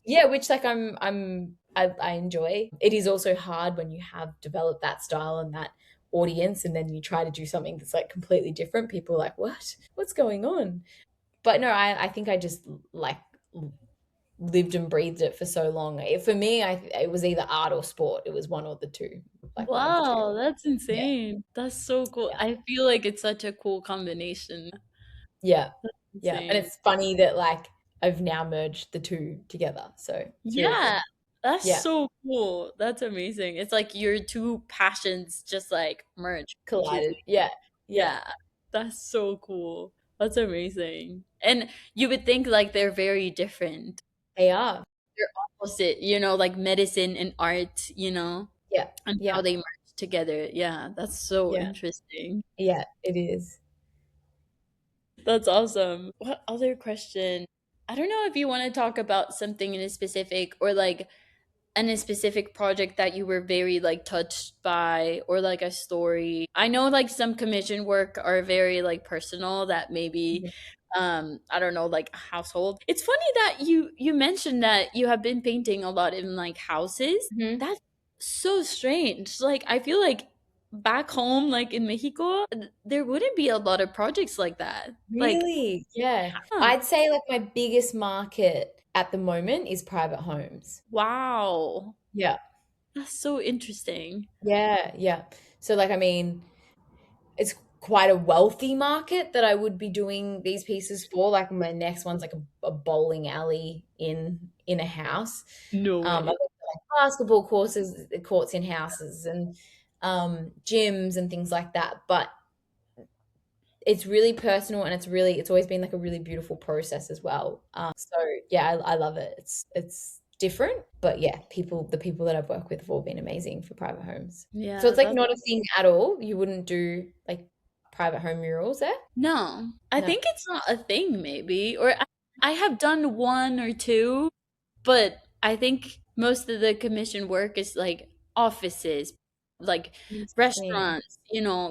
yeah, which like I enjoy. It is also hard when you have developed that style and that audience, and then you try to do something that's like completely different. People are like, what's going on? But no, I think I just like lived and breathed it for so long. For me, it was either art or sport. It was one or the two, like one of the two. Wow, that's Yeah, insane. That's so cool. yeah, I feel like it's such a cool combination. yeah, yeah. And Insane. it's funny that like I've now merged the two together. So it's really Yeah, cool. that's Yeah, so cool. That's amazing. It's like your two passions just like merge collided. completely. Yeah, yeah, Yeah, that's so cool. That's amazing. And you would think like they're very different. they are. They're opposite, you know, like medicine and art, Yeah, and how yeah, they merge together. Yeah, that's so yeah, interesting. yeah. It is. That's awesome. What other question? I don't know if you want to talk about something in a specific or like any specific project that you were very like touched by, or like a story? I know like some commission work are very like personal, that maybe Mhm. I don't know, like a household. It's funny that you mentioned that you have been painting a lot in like houses. Mhm. That's so strange. Like I feel like back home, like in Mexico, there wouldn't be a lot of projects like that. Like, Really? Yeah. huh, I'd say like my biggest market at the moment is private homes. wow. Yeah. That's so interesting. Yeah, yeah. So like I mean, it's quite a wealthy market that I would be doing these pieces for. Like my next one's like a bowling alley in a house. No I've got way. like basketball courts in houses and gyms and things like that. But it's really personal and it's always been like a really beautiful process as well. So yeah, I love it. It's different, but yeah, the people that I've worked with have all been amazing for private homes. So Yeah, it's like that's not a thing at all. You wouldn't do like private home murals there? no. I No. think it's not a thing, maybe. Or I have done one or two, but I think most of the commission work is like offices, like Interesting. restaurants,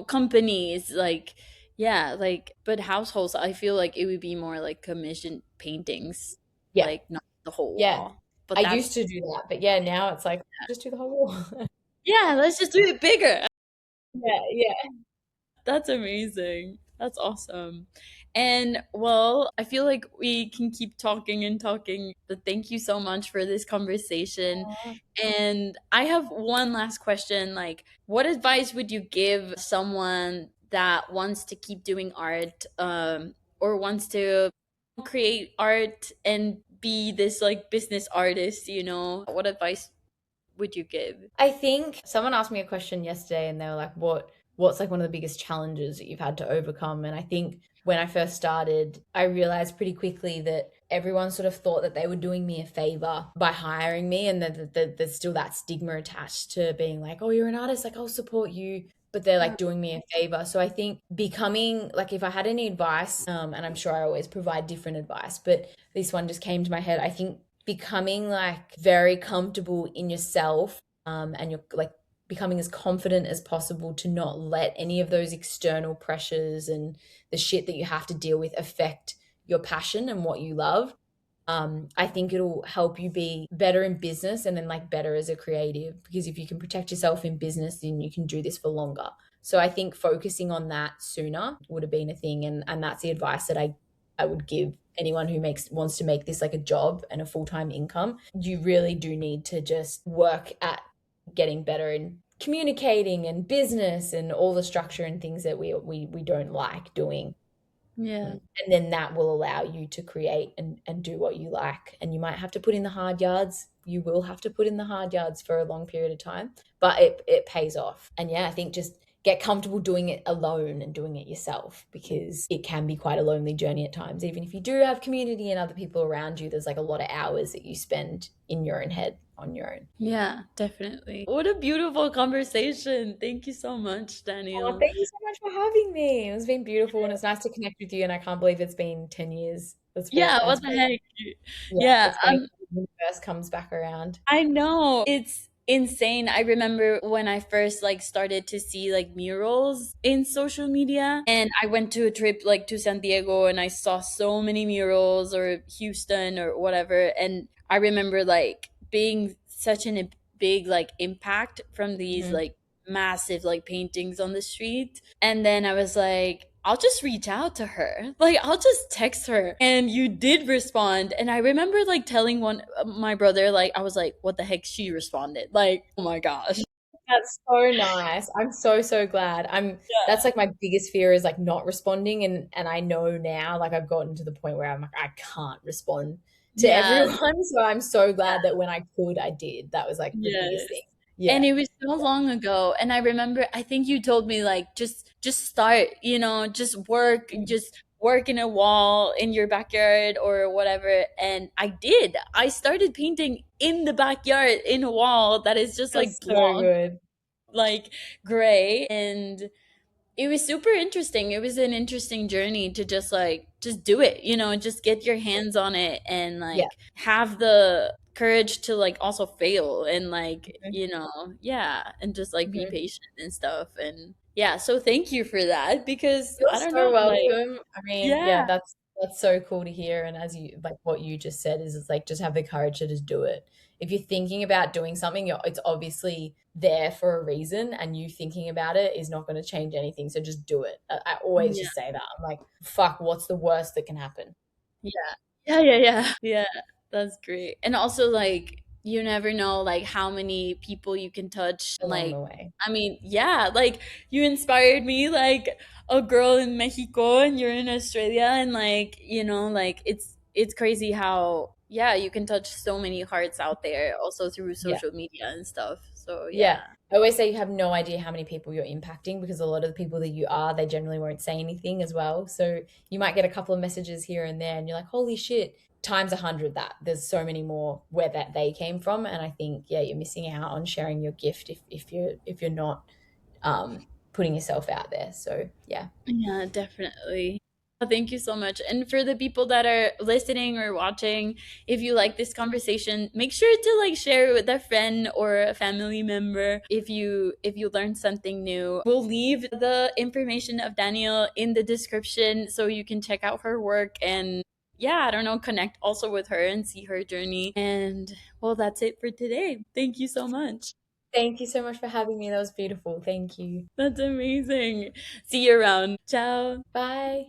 companies, like, yeah, like, but households, I feel like it would be more like commission paintings, Yeah. like not the whole Yeah. wall. But I that's, used to do that, but yeah, now it's like just do the whole wall. yeah, let's just do it bigger. Yeah, yeah. That's amazing. That's awesome. And well, I feel like we can keep talking and talking, but thank you so much for this conversation. And I have one last question. Like, what advice would you give someone that wants to keep doing art, or wants to create art and be this like business artist, What advice would you give? I think someone asked me a question yesterday and they were like, what's like one of the biggest challenges that you've had to overcome? And I think when I first started, I realized pretty quickly that everyone sort of thought that they were doing me a favor by hiring me, and that there's still that stigma attached to being like, oh, you're an artist, like I'll support you. But they're like doing me a favor. So I think becoming like, if I had any advice, and I'm sure I always provide different advice, but this one just came to my head. I think becoming like very comfortable in yourself, and you're like becoming as confident as possible to not let any of those external pressures and the shit that you have to deal with affect your passion and what you love. I think it'll help you be better in business and then like better as a creative, because if you can protect yourself in business, then you can do this for longer. So I think focusing on that sooner would have been a thing, and that's the advice that I would give anyone who makes wants to make this like a job and a full-time income. You really do need to just work at getting better in communicating and business and all the structure and things that we don't like doing. Yeah. And then that will allow you to create and do what you like. And you might have to put in the hard yards. You will have to put in the hard yards for a long period of time, but it pays off. And yeah, I think just get comfortable doing it alone and doing it yourself, because it can be quite a lonely journey at times. Even if you do have community and other people around you, there's like a lot of hours that you spend in your own head on your own. Yeah, definitely. What a beautiful conversation. Thank you so much, Oh, Daniel. thank you so much for having me. It's been beautiful and it's nice to connect with you. And I can't believe it's been 10 years. Yeah, what That's the great. heck? Yeah, Yeah, it's funny when the universe comes back around. I know. It's insane. I remember when I first like started to see like murals in social media, and I went to a trip like to San Diego and I saw so many murals, or Houston or whatever, and I remember like being such a big like impact from these Mhm. like massive like paintings on the street. And then I was like, I'll just reach out to her. Like, I'll just text her. And you did respond. And I remember like telling my brother, like, I was like, what the heck? She responded. Like, oh my gosh. That's so nice. I'm so, so glad. That's like my biggest fear is like not responding. And I know now, like I've gotten to the point where I'm like, I can't respond to Yeah. everyone. So I'm so glad that when I could, I did. That was like the biggest Yes. thing. And Yeah. it was so long ago. And I remember, I think you told me like, just start, just work in a wall in your backyard or whatever. And I did. I started painting in the backyard in a wall that is just like That's so blocked, good. like gray. And it was super interesting. It was an interesting journey to just do it, just get your hands on it and Yeah. like have the courage to like also fail and like, Mhm. yeah, and just like be Mhm. patient and stuff. And yeah, so thank you for that because You're I don't so know, like, welcome. I mean, yeah, yeah, that's so cool to hear. And as you like what you just said is it's like just have the courage to just do it. If you're thinking about doing something, it's obviously there for a reason, and you thinking about it is not going to change anything. So just do it. I always yeah, just say that. I'm like, fuck, what's the worst that can happen yeah, yeah. Yeah, that's great. And also like you never know like how many people you can touch. along Like, the way? I mean, yeah, like you inspired me like a girl in Mexico and you're in Australia, and like, like it's crazy how, yeah, you can touch so many hearts out there also through Yeah. social media and stuff. So Yeah. yeah. I always say you have no idea how many people you're impacting because a lot of the people that you are, they generally won't say anything as well. So you might get a couple of messages here and there and you're like, holy shit, times 100 that. There's so many more where that they came from. And I think, yeah, you're missing out on sharing your gift if you're not putting yourself out there. So yeah. Yeah, definitely. Well, thank you so much. And for the people that are listening or watching, if you like this conversation, make sure to like share it with a friend or a family member if you learned something new. We'll leave the information of Danielle in the description so you can check out her work and, yeah, I don't know, connect also with her and see her journey. And well, that's it for today. Thank you so much. Thank you so much for having me. That was beautiful. Thank you. That's amazing. See you around. Ciao. Bye.